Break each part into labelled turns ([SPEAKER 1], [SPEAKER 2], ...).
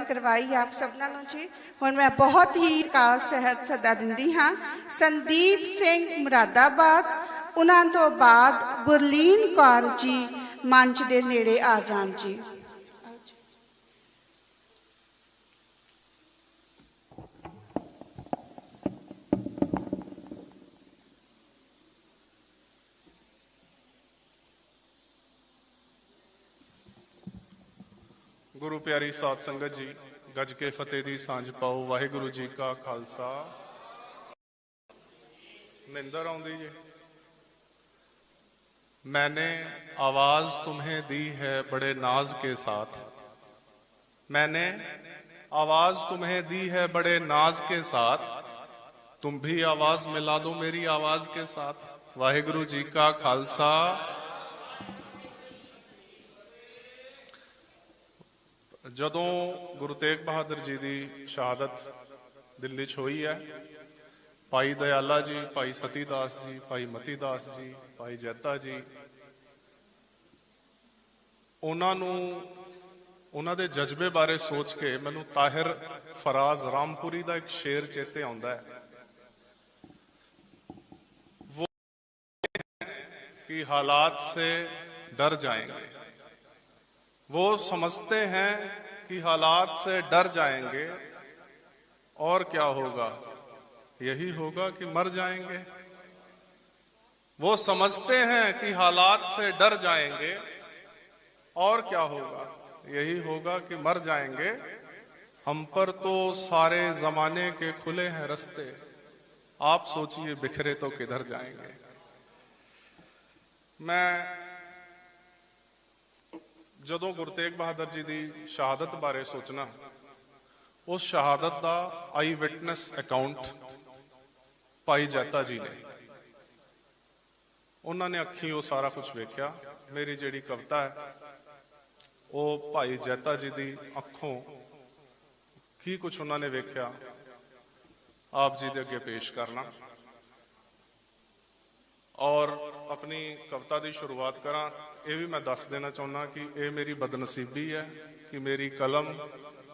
[SPEAKER 1] दर्शन करवाई आप सबना नूं जी। हुण मैं बहुत ही विकास सहत सदा दिंदी हाँ संदीप सिंह मुरादाबाद, उन्हां तो बाद गुरलीन कौर जी मंच दे नेड़े आ जाण जी।
[SPEAKER 2] गुरु प्यारी साध संगत जी, गज के फतेह दी सांझ पाओ। वाहिगुरु जी का खालसा। निंदर आउंदी जी। मैंने आवाज तुम्हें दी है बड़े नाज के साथ, मैंने आवाज तुम्हें दी है बड़े नाज के साथ, तुम भी आवाज मिला दो मेरी आवाज के साथ। वाहिगुरु जी का खालसा। ਜਦੋਂ गुरु तेग बहादुर जी की शहादत दिल्ली च हुई है, भाई दयाला जी, भाई सतीदास जी, भाई मतीदास जी, भाई जैता जी, उन्होंने दे जज्बे बारे सोच के मैनू ताहिर फराज रामपुरी का एक शेर चेते आता है, वो कि हालात से डर जाएंगे, वो समझते हैं कि हालात से डर जाएंगे और क्या होगा, यही होगा कि मर जाएंगे। वो समझते हैं कि हालात से डर जाएंगे और क्या होगा, यही होगा कि मर जाएंगे। हम पर तो सारे जमाने के खुले हैं रास्ते, आप सोचिए बिखरे तो किधर जाएंगे। मैं ਜਦੋਂ गुरु तेग बहादुर जी की शहादत बारे सोचना, उस शहादत का आई विटनेस अकाउंट भाई जैता जी ने, उन्होंने अखी वो सारा कुछ वेख्या। मेरी जिहड़ी कविता है वो भाई जैता जी की अखों की कुछ उन्होंने वेख्या आप जी के अगे पेश करना और अपनी कविता की शुरुआत करा। ये भी मैं दस देना चाहना कि ये मेरी बदनसीबी है कि मेरी कलम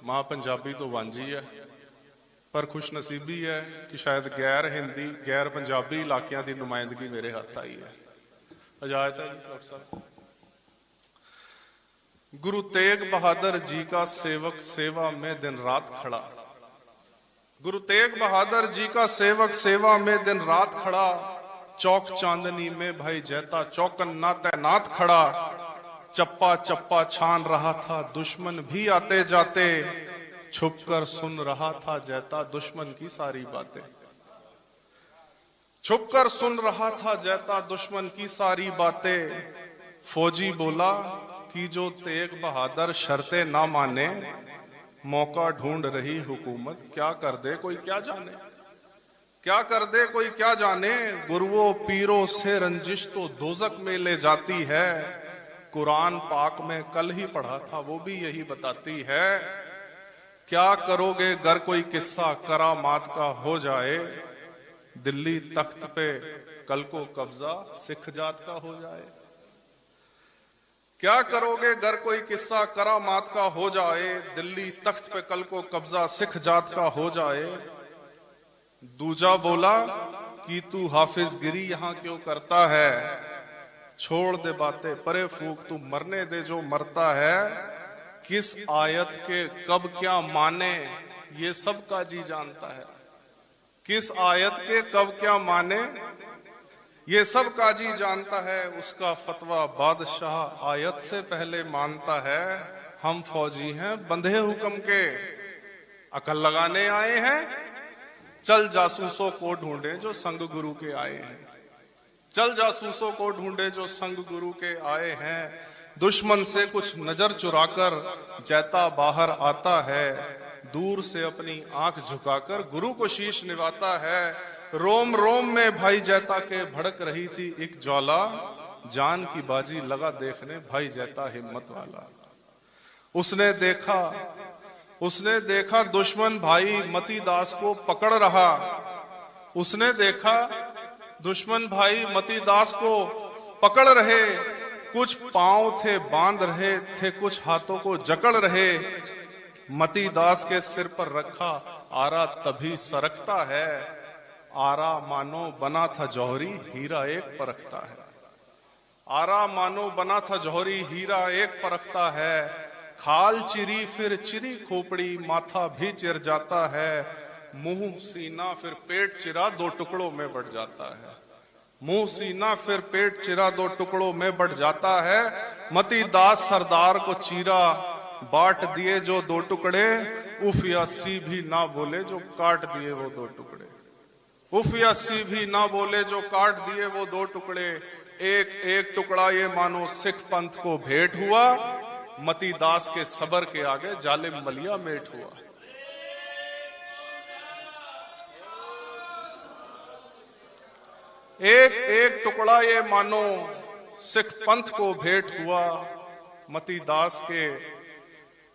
[SPEAKER 2] मां पंजाबी तो वांझी है, पर खुशनसीबी है कि शायद गैर हिंदी गैर पंजाबी इलाकों की नुमाइंदगी मेरे हाथ आई है। इजाजत है जी डॉक्टर साहब। गुरु तेग बहादुर जी का सेवक सेवा में दिन रात खड़ा, गुरु तेग बहादुर जी का सेवक सेवा में दिन रात खड़ा, चौक चांदनी में भाई जैता चौकन ना तैनात खड़ा, चप्पा चप्पा छान रहा था दुश्मन भी आते जाते, छुपकर सुन रहा था जैता दुश्मन की सारी बातें, छुपकर सुन रहा था जैता दुश्मन की सारी बातें। फौजी बोला कि जो तेग बहादुर शर्तें ना माने, मौका ढूंढ रही हुकूमत क्या कर दे कोई क्या जाने, क्या कर दे कोई क्या जाने। गुरुओं पीरों से रंजिश तो दोजक में ले जाती है, कुरान पाक में कल ही पढ़ा था वो भी यही बताती है। क्या करोगे गर कोई किस्सा करामात का हो जाए, दिल्ली तख्त पे कल को कब्जा सिख जात का हो जाए। क्या करोगे गर कोई किस्सा करामात का हो जाए, दिल्ली तख्त पे कल को कब्जा सिख जात का हो जाए। दूजा बोला कि तू हाफिज गिरी यहां क्यों करता है, छोड़ दे बातें परे फूक तू मरने दे जो मरता है। किस आयत के कब क्या माने ये सब काजी जानता है, किस आयत के कब क्या माने ये सब काजी जानता है। उसका फतवा बादशाह आयत से पहले मानता है, हम फौजी हैं बंधे हुक्म के अकल लगाने आए हैं, चल जासूसों को ढूंढे जो संग गुरु के आए हैं, चल जासूसों को ढूंढे जो संग गुरु के आए हैं। दुश्मन से कुछ नजर चुराकर जैता बाहर आता है, दूर से अपनी आंख झुकाकर गुरु को शीश निभाता है। रोम रोम में भाई जैता के भड़क रही थी एक ज्वाला, जान की बाजी लगा देखने भाई जैता हिम्मत वाला। उसने देखा दुश्मन भाई मतीदास को पकड़ रहा, उसने देखा दुश्मन भाई मतीदास को पकड़ रहे, कुछ पांव थे बांध रहे थे कुछ हाथों को जकड़ रहे। मती दास के सिर पर रखा आरा तभी सरकता है। आरा मानो बना था जौहरी हीरा एक परखता है। आरा मानो बना था जौहरी हीरा एक परखता है। खाल चिरी फिर चिरी खोपड़ी माथा भी चिर जाता है। मुंह सीना फिर पेट चिरा दो टुकड़ों में बढ़ जाता है। मुंह सीना फिर पेट चिरा दो टुकड़ों में बढ़ जाता है। मती दास सरदार को चीरा बांट दिए जो दो टुकड़े। उफ या सी भी ना बोले जो काट दिए वो दो टुकड़े। उफ या सी भी ना बोले जो काट दिए वो दो टुकड़े। एक एक टुकड़ा ये मानो सिख पंथ को भेंट हुआ। मती दास के सबर के आगे जालिम मलिया मेट हुआ। एक एक टुकड़ा ये मानो सिख पंथ को भेंट हुआ। मती दास के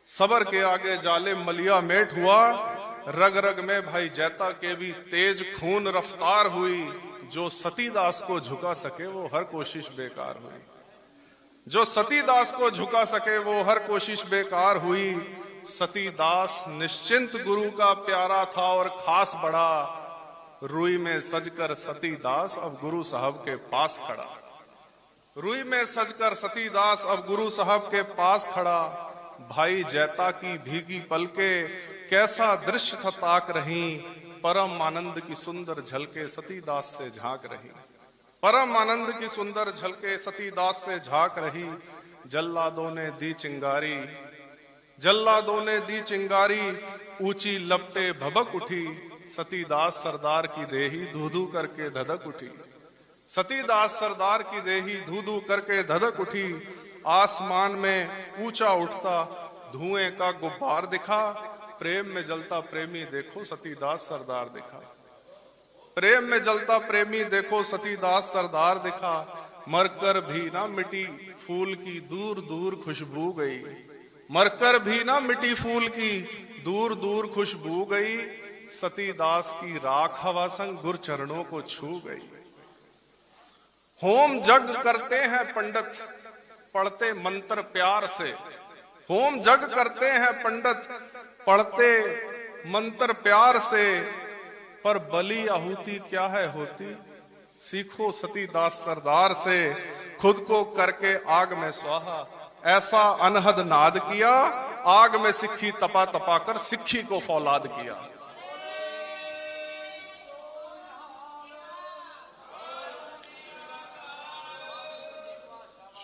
[SPEAKER 2] सबर के आगे जालिम मलिया मेट हुआ। रग रग में भाई जैता के भी तेज खून रफ्तार हुई। जो सतीदास को झुका सके वो हर कोशिश बेकार हुई। जो सतीदास को झुका सके वो हर कोशिश बेकार हुई। सतीदास निश्चिंत गुरु का प्यारा था और खास बड़ा। रुई में सजकर सतीदास अब गुरु साहब के पास खड़ा। रुई में सजकर सतीदास अब गुरु साहब के पास खड़ा। भाई जैता की भीगी पलके कैसा दृश्य था ताक रही। परम आनंद की सुंदर झलके सतीदास से झांक रही। परम आनंद की सुंदर झलके सतीदास से झांक रही। जल्लादों ने दी चिंगारी, जल्लादों ने दी चिंगारी। ऊंची लपटे भबक उठी। सतीदास सरदार की देही धू धू करके धधक उठी। सतीदास सरदार की देही धू धू करके धधक उठी। आसमान में ऊंचा उठता धुएं का गुब्बार दिखा। प्रेम में जलता प्रेमी देखो सतीदास सरदार दिखा। प्रेम में जलता प्रेमी देखो सतीदास सरदार दिखा। मरकर भी ना मिटी फूल की दूर दूर खुशबू गई। मरकर भी ना मिटी फूल की दूर दूर खुशबू गई। सतीदास की राख हवा संग गुर चरणों को छू गई। होम जग करते हैं पंडित पढ़ते मंत्र प्यार से। होम जग करते हैं पंडित पढ़ते मंत्र प्यार से। पर बलि आहुति क्या है होती सीखो सतीदास सरदार से। खुद को करके आग में स्वाहा ऐसा अनहद नाद किया। आग में सिक्खी तपा तपा कर सिक्खी को फौलाद किया।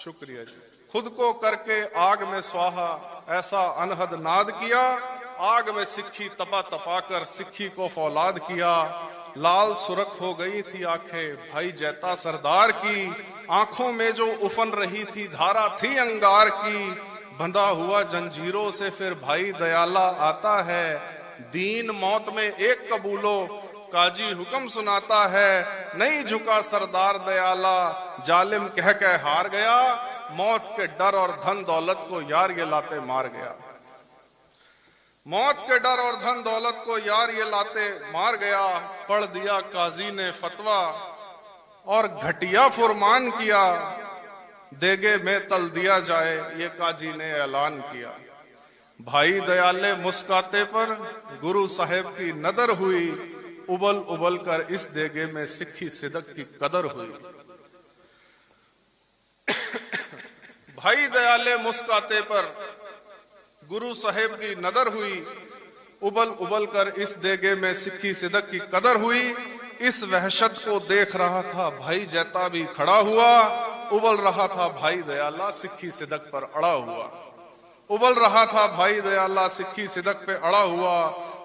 [SPEAKER 2] शुक्रिया जी। खुद को करके आग में स्वाहा ऐसा अनहद नाद किया। आग में सिक्खी तपा तपा कर सिक्खी को फौलाद किया। लाल सुरख हो गई थी आंखें भाई जैता सरदार की। आंखों में जो उफन रही थी धारा थी अंगार की। बंधा हुआ जंजीरों से फिर भाई दयाला आता है। दीन मौत में एक कबूलो काजी हुक्म सुनाता है। नहीं झुका सरदार दयाला जालिम कह के हार गया। मौत के डर और धन दौलत को यार ये लाते मार गया। मौत के डर और धन दौलत को यार ये लाते मार गया। पढ़ दिया काजी ने फतवा और घटिया फुरमान किया। देगे में तल दिया जाए ये काजी ने ऐलान किया। भाई दयाले मुस्काते पर गुरु साहेब की नदर हुई। उबल उबल कर इस देगे में सिक्खी सिदक की कदर हुई। भाई दयाले मुस्काते पर गुरु साहेब की नदर हुई। उबल उबल कर इस देगे में सिक्खी सिदक की कदर हुई। इस वहशत को देख रहा था भाई जैता भी खड़ा हुआ। उबल रहा था भाई दयाला सिक्खी सिदक पर अड़ा हुआ। उबल रहा था भाई दयाला सिक्खी सिदक पे अड़ा हुआ।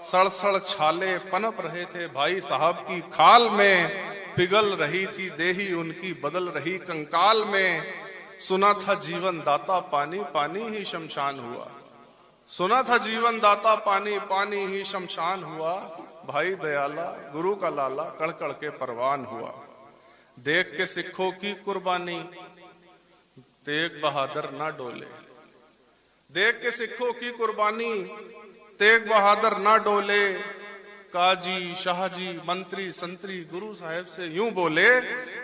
[SPEAKER 2] सड़सड़ छाले पनप रहे थे भाई साहब की खाल में। पिघल रही थी देही उनकी बदल रही कंकाल में। सुना था जीवन दाता पानी पानी ही शमशान हुआ। सुना था जीवन दाता पानी पानी ही शमशान हुआ। भाई दयाला गुरु का लाला कड़कड़ के परवान हुआ। देख के सिखों की कुर्बानी तेग बहादुर ना डोले। देख के सिखों की कुर्बानी तेग बहादुर ना डोले। काजी शाहजी मंत्री संतरी गुरु साहेब से यूं बोले।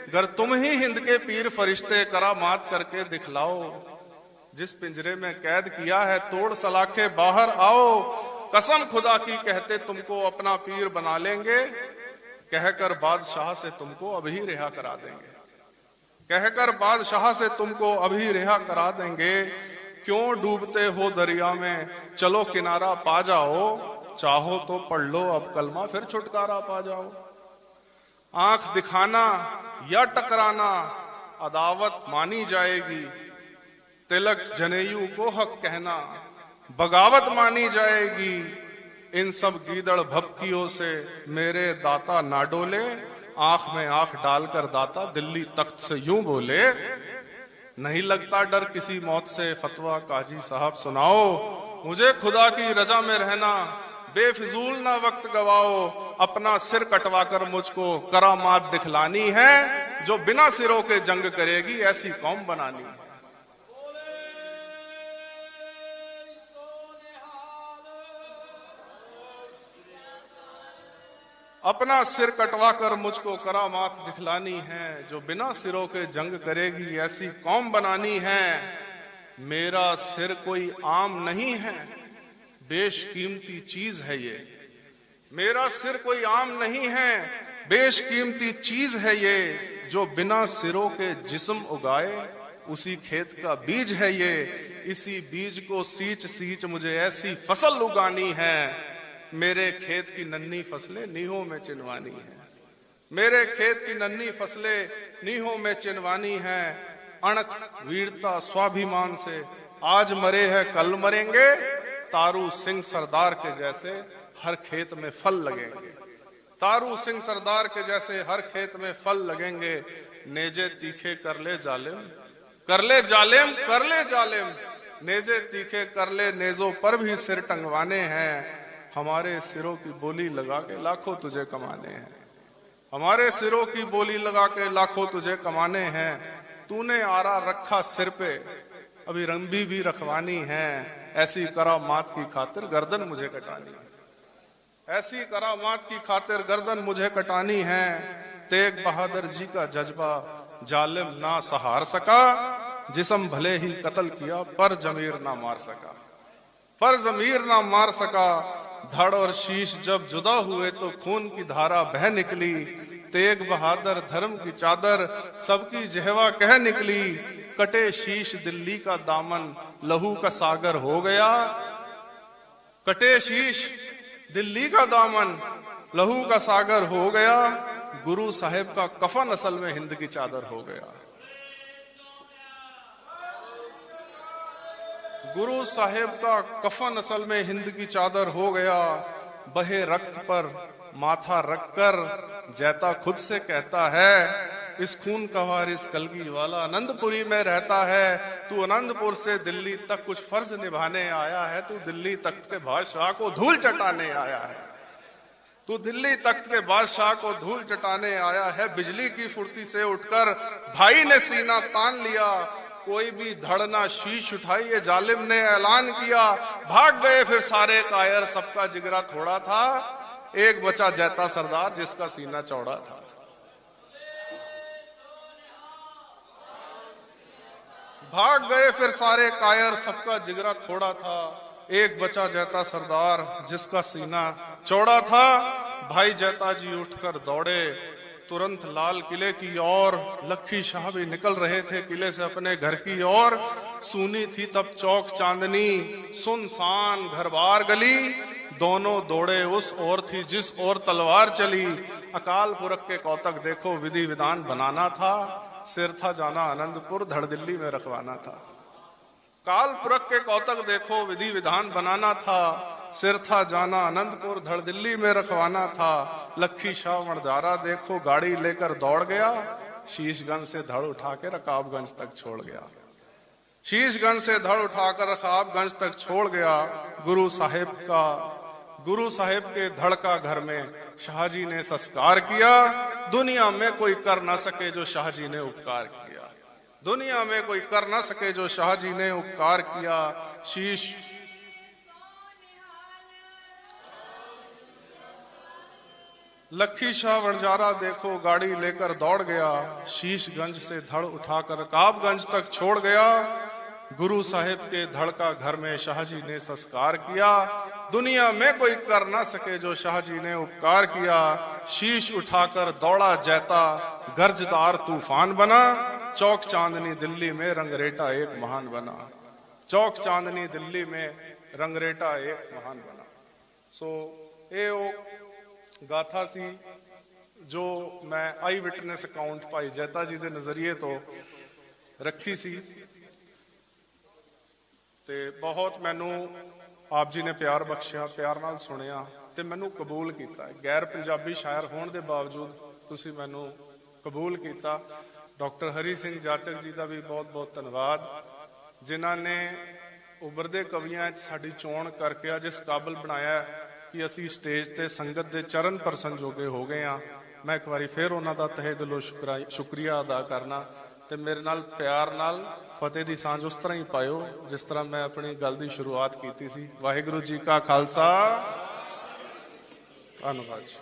[SPEAKER 2] गर तुम ही हिंद के पीर फरिश्ते करामात करके दिखलाओ। जिस पिंजरे में कैद किया है तोड़ सलाखे बाहर आओ, कसम खुदा की कहते तुमको अपना पीर बना लेंगे, कहकर बादशाह से तुमको अभी रिहा करा देंगे, कहकर बादशाह से तुमको अभी रिहा करा देंगे। क्यों डूबते हो दरिया में, चलो किनारा पा जाओ, चाहो तो पढ़ लो अब कलमा फिर छुटकारा पा जाओ। आंख दिखाना या टकराना अदावत मानी जाएगी, तिलक जनेयू को हक कहना बगावत मानी जाएगी। इन सब गीदड़ भपकियों से मेरे दाता ना डोले, आंख में आंख डालकर दाता दिल्ली तख्त से यूं बोले, नहीं लगता डर किसी मौत से, फतवा काजी साहब सुनाओ, मुझे खुदा की रजा में रहना, बेफिजूल ना वक्त गवाओ, अपना सिर कटवाकर मुझको करामात दिखलानी है, जो बिना सिरों के जंग करेगी ऐसी कौम बनानी है। अपना सिर कटवाकर मुझको करामात दिखलानी है, जो बिना सिरों के जंग करेगी ऐसी कौम बनानी है। मेरा सिर कोई आम नहीं है, बेशकीमती चीज है ये, मेरा सिर कोई आम नहीं है, बेशकीमती चीज है ये, जो बिना सिरों के जिस्म उगाए उसी खेत का बीज है ये। इसी बीज को सींच सींच मुझे ऐसी फसल उगानी है, मेरे खेत की नन्ही फसलें नीहों में चिनवानी है, मेरे खेत की नन्ही फसलें नीहों में चिनवानी है। अणख वीरता स्वाभिमान से आज मरे हैं कल मरेंगे, तारू सिंह सरदार के जैसे हर खेत में फल लगेंगे, तारू सिंह सरदार के जैसे हर खेत में फल लगेंगे। नेजे तीखे कर ले जालिम, कर ले जालिम, कर ले जालिम, नेजे तीखे कर ले, नेजों पर भी सिर टंगवाने हैं। हमारे सिरों की बोली लगा के लाखों तुझे कमाने हैं, हमारे सिरों की बोली लगा के लाखों तुझे कमाने हैं। तूने आरा रखा सिर पे, अभी रंबी भी रखवानी है, ऐसी करामात की खातिर गर्दन मुझे कटानी है, ऐसी करामात की खातिर गर्दन मुझे कटानी है। तेग बहादुर जी का जज्बा जालिम ना सहार सका, जिस्म भले ही कत्ल किया पर जमीर ना मार सका, पर जमीर ना मार सका। धड़ और शीश जब जुदा हुए तो खून की धारा बह निकली, तेग बहादुर धर्म की चादर सबकी जहवा कह निकली। कटे शीश दिल्ली का दामन लहू का सागर हो गया, कटे शीश दिल्ली का दामन लहू का सागर हो गया। गुरु साहिब का कफन असल में हिंद की चादर हो गया, गुरु साहिब का कफन असल में हिंद की चादर हो गया। बहे रक्त पर माथा रखकर जैता खुद से कहता है, इस खून का वारिस कलगी वाला आनंदपुरी में रहता है। तू आनंदपुर से दिल्ली तक कुछ फर्ज निभाने आया है, तू दिल्ली तख्त के बादशाह को धूल चटाने आया है, तू दिल्ली तख्त के बादशाह को धूल चटाने आया है। बिजली की फुर्ती से उठकर भाई ने सीना तान लिया, कोई भी धड़ ना शीश उठाई, ये जालिम ने ऐलान किया। भाग गए फिर सारे कायर, सबका जिगरा थोड़ा था, एक बचा जैता सरदार जिसका सीना चौड़ा था। भाग गए फिर सारे कायर, सबका जिगरा थोड़ा था, एक बचा जैता सरदार जिसका सीना चौड़ा था। भाई जैता जी उठकर दौड़े तुरंत लाल किले की ओर, लखी शाह भी निकल रहे थे किले से अपने घर की ओर। सूनी थी तब चौक चांदनी, सुनसान घर बार गली, दोनों दौड़े उस ओर थी जिस ओर तलवार चली। अकाल पुरख के कौतक देखो विधि विधान बनाना था, सिर था जाना आनंदपुर धड़ दिल्ली में रखवाना था। काल पुरख के कौतक देखो विधि विधान बनाना था, सिर था जाना आनंदपुर धड़ दिल्ली में रखवाना था। लखी शाह वणजारा देखो गाड़ी लेकर दौड़ गया, शीशगंज से धड़ उठा के रकाबगंज तक छोड़ गया, शीशगंज से धड़ उठाकर रकाबगंज तक छोड़ गया। गुरु साहिब के धड़ का घर में शाहजी ने संस्कार किया। दुनिया में कोई कर ना सके जो शाहजी ने उपकार किया, दुनिया में कोई कर ना सके जो शाहजी ने उपकार किया। शीश लखी शाह वणजारा देखो गाड़ी लेकर दौड़ गया, शीशगंज से धड़ उठाकर रकाबगंज तक छोड़ गया। गुरु साहिब के धड़का घर में शाहजी ने संस्कार किया। दुनिया में कोई कर ना सके जो शाहजी ने उपकार किया। शीश उठाकर दौड़ा जैता, गर्जदार तूफान बना। चौक चांदनी दिल्ली में रंगरेटा एक महान बना। चौक चांदनी दिल्ली में रंगरेटा एक महान बना। सो ये गाथा सी जो मैं आई विटनेस अकाउंट भाई जैता जी के नजरिए तो रखी सी ते बहुत मैनू आप जी ने प्यार बख्शिया, प्यार नाल सुनिया ते मैनू कबूल किया। गैर पंजाबी शायर होने के बावजूद तुसी मैनू कबूल किया। डॉक्टर हरी सिंह जाचक जी का भी बहुत बहुत धन्यवाद, जिन्हों ने उभरदे कवियां साडी चोण करके अज इस काबिल बनाया कि असी स्टेज ते संगत दे चरण परसन जोगे हो गए हाँ। मैं एक बार फिर उन्हों का तहे दिलों शुक्रिया अदा करना ते मेरे नाल प्यार नाल फतेह दी सांझ उस तरह ही पायो जिस तरह मैं अपनी गल की शुरुआत की सी। वाहिगुरू जी का खालसा, धन्यवाद जी।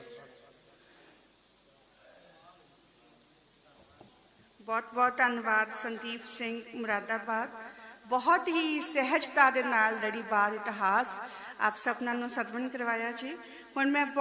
[SPEAKER 1] बहुत बहुत धन्यवाद संदीप सिंह मुरादाबाद। बहुत ही सहजता दे नाल लड़ीवार इतिहास आप सबना नूं सदमन करवाया जी। हुण मैं